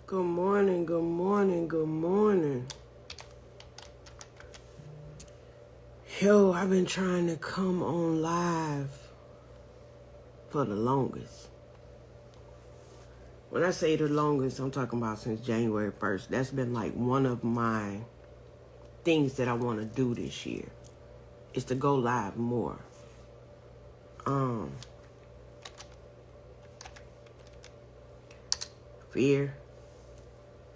Good morning, good morning, good morning. Yo, I've been trying to come on live for the longest. When I say the longest, I'm talking about since January 1st. That's been like one of my things that I want to do this year. Is to go live more. Fear.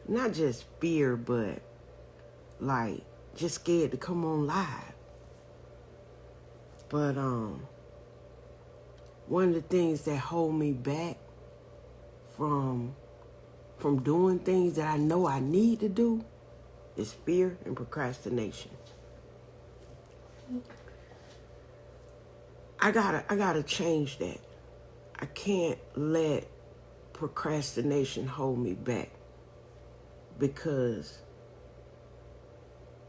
Not just fear, but like just scared to come on live. But one of the things that hold me back from doing things that I know I need to do is fear and procrastination. I gotta change that. I can't let procrastination hold me back, because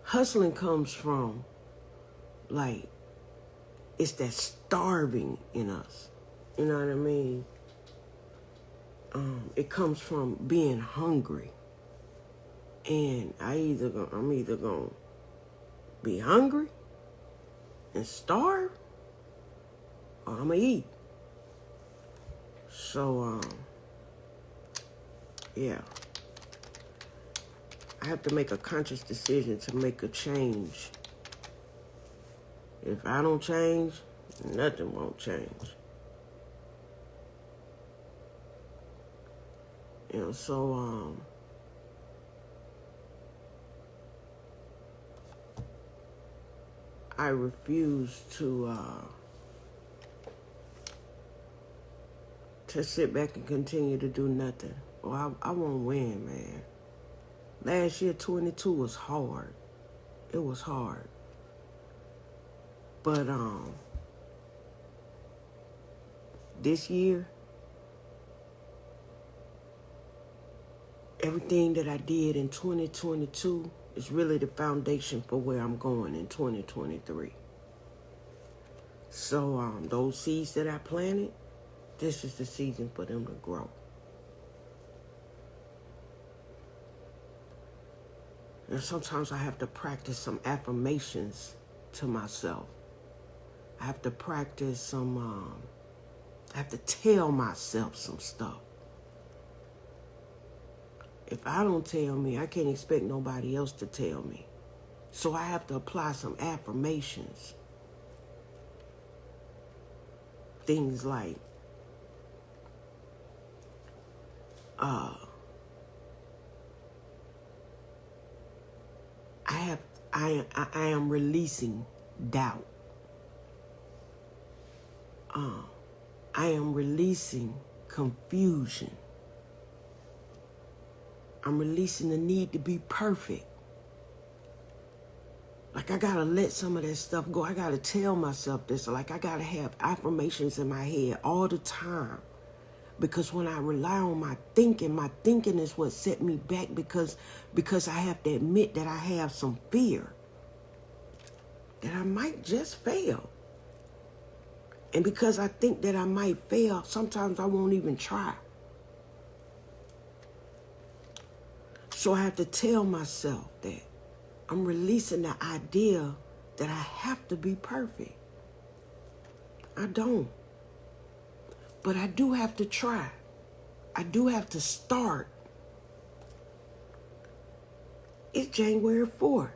hustling comes from, like, it's that starving in us. You know what I mean? It comes from being hungry. And I'm either gonna be hungry and starve, or I'm gonna eat. So, yeah. I have to make a conscious decision to make a change. If I don't change, nothing won't change. You know, so, I refuse to sit back and continue to do nothing. Well, I won't win, man. Last year, 22 was hard. It was hard. But this year, everything that I did in 2022 is really the foundation for where I'm going in 2023. So those seeds that I planted, this is the season for them to grow. And sometimes I have to practice some affirmations to myself. I have to practice some, I have to tell myself some stuff. If I don't tell me, I can't expect nobody else to tell me. So I have to apply some affirmations. Things like, I am releasing doubt. I am releasing confusion. I'm releasing the need to be perfect. Like, I gotta let some of that stuff go. I gotta tell myself this. Like, I gotta have affirmations in my head all the time. Because when I rely on my thinking is what set me back, because I have to admit that I have some fear that I might just fail. And because I think that I might fail, sometimes I won't even try. So I have to tell myself that I'm releasing the idea that I have to be perfect. I don't. But I do have to try. I do have to start. It's January 4th.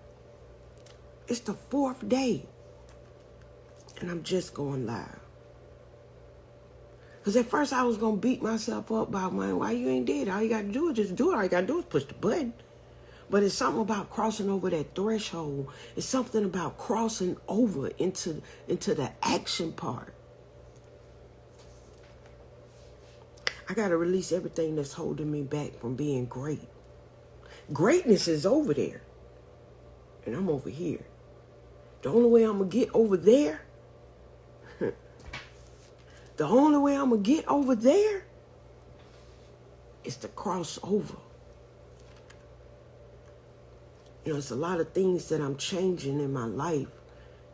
It's the 4th day. And I'm just going live. Because at first I was going to beat myself up by, man, why you ain't did it? All you got to do is just do it. All you got to do is push the button. But it's something about crossing over that threshold. It's something about crossing over into the action part. I got to release everything that's holding me back from being great. Greatness is over there. And I'm over here. The only way I'm going to get over there, is to cross over. You know, it's a lot of things that I'm changing in my life.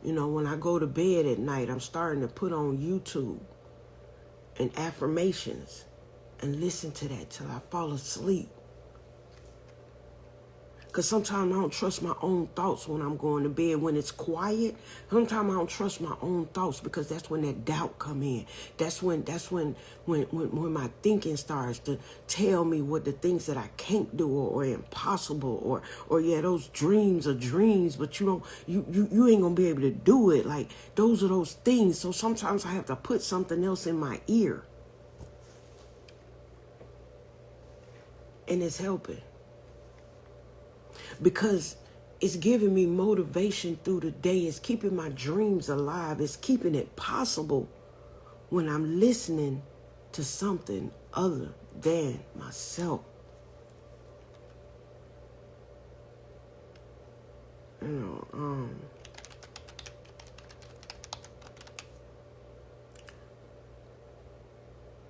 You know, when I go to bed at night, I'm starting to put on YouTube and affirmations and listen to that till I fall asleep. Because sometimes I don't trust my own thoughts when I'm going to bed. When it's quiet, sometimes I don't trust my own thoughts because that's when that doubt come in. That's when my thinking starts to tell me what the things that I can't do or impossible or yeah, those dreams are dreams, but you ain't gonna be able to do it. Like those are those things. So sometimes I have to put something else in my ear. And it's helping. Because it's giving me motivation through the day. It's keeping my dreams alive. It's keeping it possible when I'm listening to something other than myself.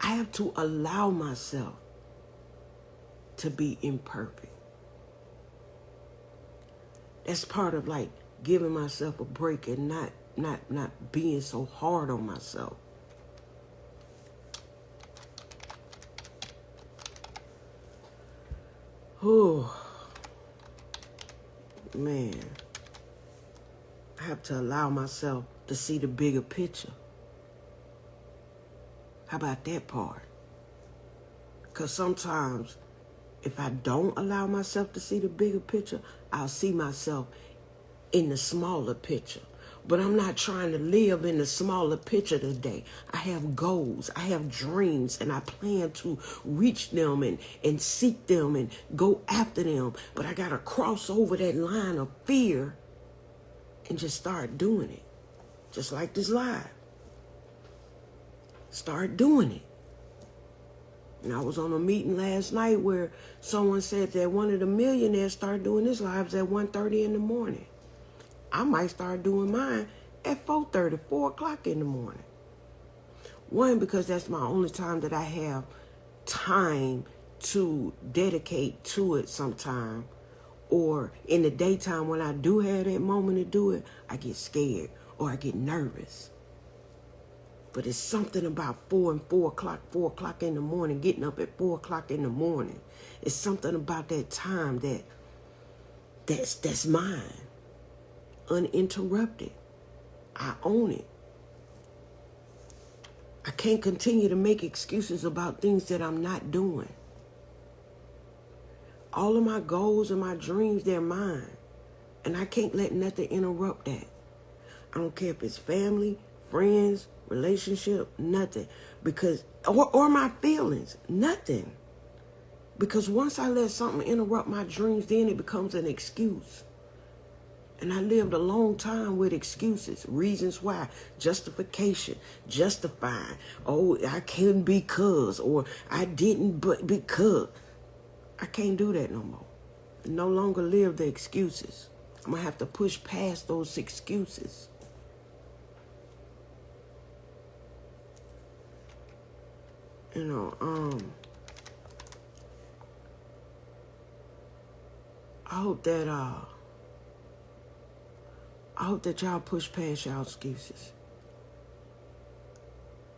I have to allow myself to be imperfect. That's part of like giving myself a break and not being so hard on myself. Oh, man. I have to allow myself to see the bigger picture. How about that part? Because sometimes if I don't allow myself to see the bigger picture, I'll see myself in the smaller picture. But I'm not trying to live in the smaller picture today. I have goals, I have dreams, and I plan to reach them and seek them and go after them. But I got to cross over that line of fear and just start doing it. Just like this live. Start doing it. And I was on a meeting last night where someone said that one of the millionaires started doing his lives at 1:30 in the morning. I might start doing mine at 4:30, 4 o'clock in the morning. One, because that's my only time that I have time to dedicate to it sometime. Or in the daytime when I do have that moment to do it, I get scared or I get nervous. But it's something about 4 o'clock in the morning, getting up at 4 o'clock in the morning. It's something about that time that's mine. Uninterrupted. I own it. I can't continue to make excuses about things that I'm not doing. All of my goals and my dreams, they're mine. And I can't let nothing interrupt that. I don't care if it's family, friends, relationship, nothing. Because, or my feelings, nothing. Because once I let something interrupt my dreams, then it becomes an excuse. And I lived a long time with excuses, reasons why, justification, justifying. Oh, I couldn't because, or I didn't but because. I can't do that no more. No longer live the excuses. I'm going to have to push past those excuses. You know, I hope that y'all push past y'all excuses.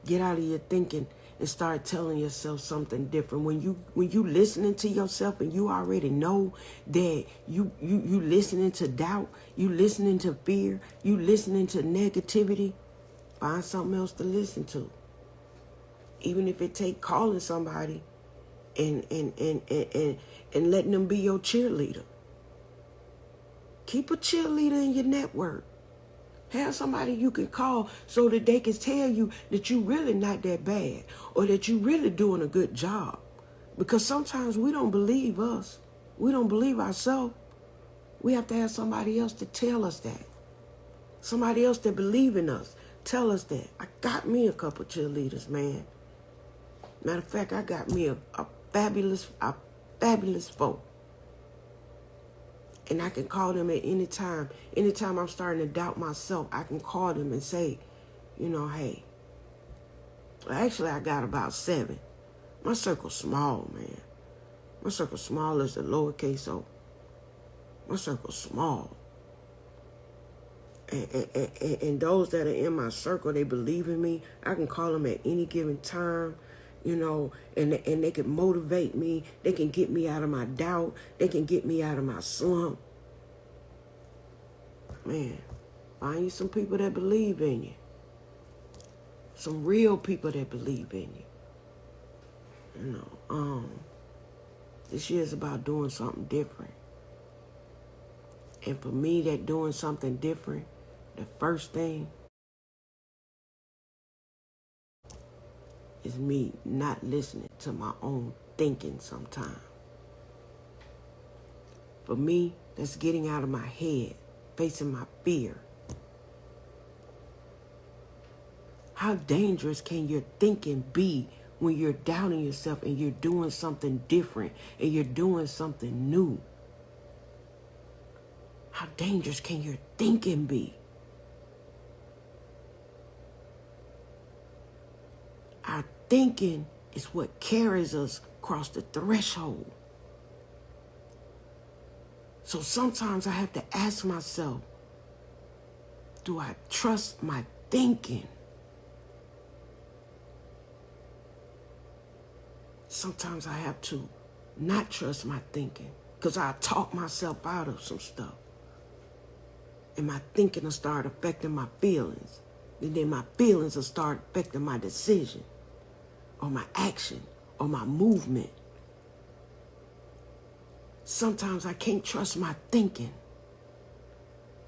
Get out of your thinking and start telling yourself something different. When you listening to yourself and you already know that you listening to doubt, you listening to fear, you listening to negativity, find something else to listen to. Even if it take calling somebody and letting them be your cheerleader. Keep a cheerleader in your network. Have somebody you can call so that they can tell you that you really not that bad or that you really doing a good job. Because sometimes we don't believe us. We don't believe ourselves. We have to have somebody else to tell us that. Somebody else that believe in us. Tell us that. I got me a couple cheerleaders, man. Matter of fact, I got me a fabulous folk. And I can call them at any time. Anytime I'm starting to doubt myself, I can call them and say, you know, hey. Well, actually, I got about 7. My circle's small, man. My circle small as the lowercase o. My circle's small. And those that are in my circle, they believe in me. I can call them at any given time. and they can motivate me. They can get me out of my doubt. They can get me out of my slump. Man, find you some people that believe in you. Some real people that believe in you. This year is about doing something different. And for me, that doing something different, the first thing is me not listening to my own thinking sometimes. For me, that's getting out of my head, facing my fear. How dangerous can your thinking be when you're doubting yourself and you're doing something different and you're doing something new? How dangerous can your thinking be? Our thinking is what carries us across the threshold. So sometimes I have to ask myself, do I trust my thinking? Sometimes I have to not trust my thinking because I talk myself out of some stuff. And my thinking will start affecting my feelings. And then my feelings will start affecting my decision or my action or my movement. Sometimes I can't trust my thinking.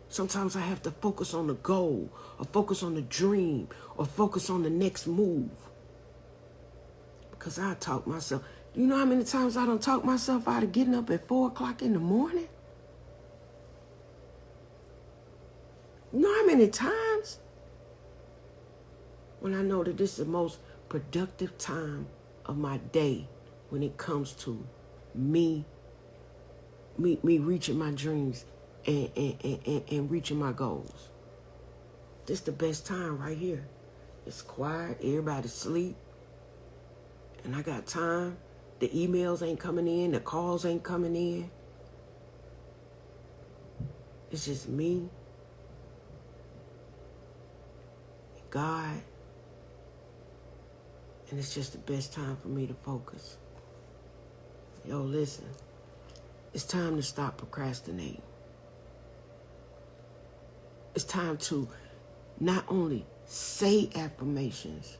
Sometimes I have to focus on the goal or focus on the dream or focus on the next move. Because I talk myself. You know how many times I done talk myself out of getting up at 4 o'clock in the morning? You know how many times? When I know that this is the most productive time of my day when it comes to me reaching my dreams and reaching my goals. This is the best time right here. It's quiet, everybody's asleep, and I got time. The emails ain't coming in, the calls ain't coming in. It's just me, God, and it's just the best time for me to focus. Yo, listen, it's time to stop procrastinating. It's time to not only say affirmations,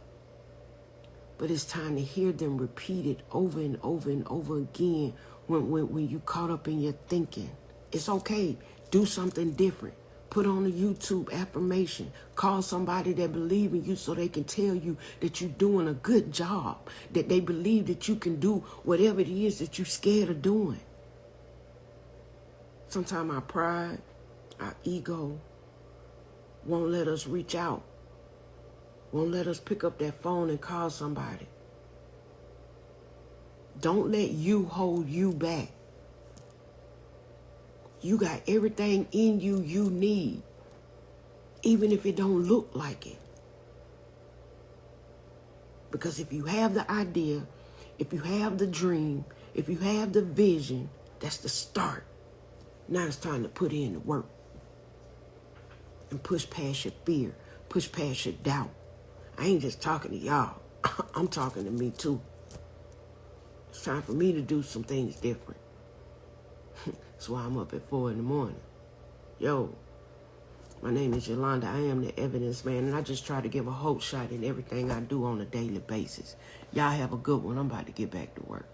but it's time to hear them repeated over and over and over again when you caught up in your thinking. It's okay. Do something different. Put on a YouTube affirmation. Call somebody that believes in you so they can tell you that you're doing a good job, that they believe that you can do whatever it is that you're scared of doing. Sometimes our pride, our ego won't let us reach out, won't let us pick up that phone and call somebody. Don't let you hold you back. You got everything in you you need, even if it don't look like it. Because if you have the idea, if you have the dream, if you have the vision, that's the start. Now it's time to put in the work and push past your fear, push past your doubt. I ain't just talking to y'all. I'm talking to me too. It's time for me to do some things different. That's why I'm up at 4 in the morning. Yo, my name is Yolanda. I am the evidence man, and I just try to give a hope shot in everything I do on a daily basis. Y'all have a good one. I'm about to get back to work.